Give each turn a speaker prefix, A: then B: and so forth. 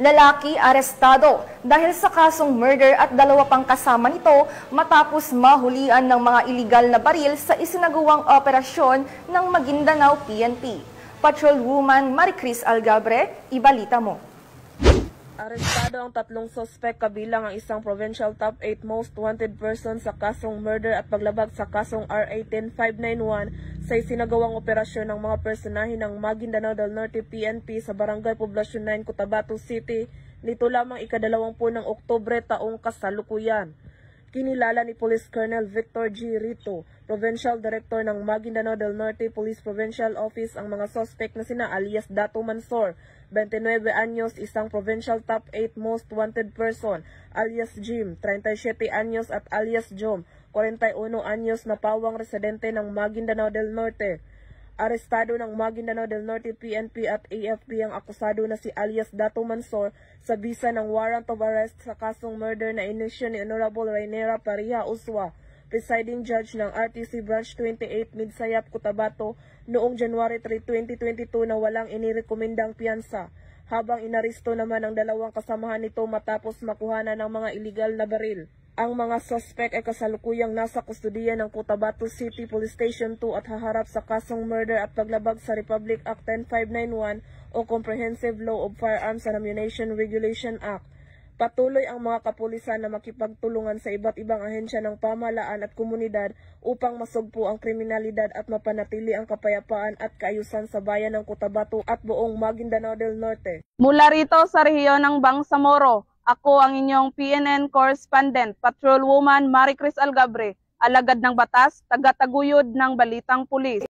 A: Lalaki arestado dahil sa kasong murder at dalawa pang kasama nito matapos mahulian ng mga iligal na baril sa isinagawang operasyon ng Maguindanao PNP. Patrolwoman Maricris Algabre, ibalita mo.
B: Arestado ang tatlong sospek kabilang ang isang provincial top 8 most wanted person sa kasong murder at paglabag sa kasong R18591 sa isinagawang operasyon ng mga personahe ng Maguindanao del Norte PNP sa Barangay Poblacion 9, Cotabato City nito lamang ika-20 ng Oktubre taong kasalukuyan. Kinilala ni Police Colonel Victor G. Rito, Provincial Director ng Maguindanao del Norte Police Provincial Office ang mga suspect na sina alias Dato Mansor, 29 anyos, isang Provincial Top 8 Most Wanted Person, alias Jim, 37 anyos at alias Jom, 41 anyos na pawang residente ng Maguindanao del Norte. Arestado ng Maguindanao del Norte PNP at AFP ang akusado na si alias Dato Mansor sa bisa ng warrant of arrest sa kasong murder na inisyu ni Honorable Rainera Pariha Uswa, presiding judge ng RTC Branch 28 Midsayap, Cotabato noong January 3, 2022 na walang inirekomendang piyansa, habang inaristo naman ang dalawang kasamahan nito matapos makuhanan ng mga iligal na baril. Ang mga suspect ay kasalukuyang nasa kustudiya ng Cotabato City Police Station 2 at haharap sa kasong murder at paglabag sa Republic Act 10591 o Comprehensive Law of Firearms and Ammunition Regulation Act. Patuloy ang mga kapulisan na makipagtulungan sa iba't ibang ahensya ng pamahalaan at komunidad upang masugpo ang kriminalidad at mapanatili ang kapayapaan at kaayusan sa bayan ng Cotabato at buong Maguindanao del Norte.
C: Mula rito sa rehiyon ng Bangsamoro, ako ang inyong PNN correspondent, Patrolwoman Maricris Algabre, alagad ng batas, taga-taguyod ng Balitang Pulis.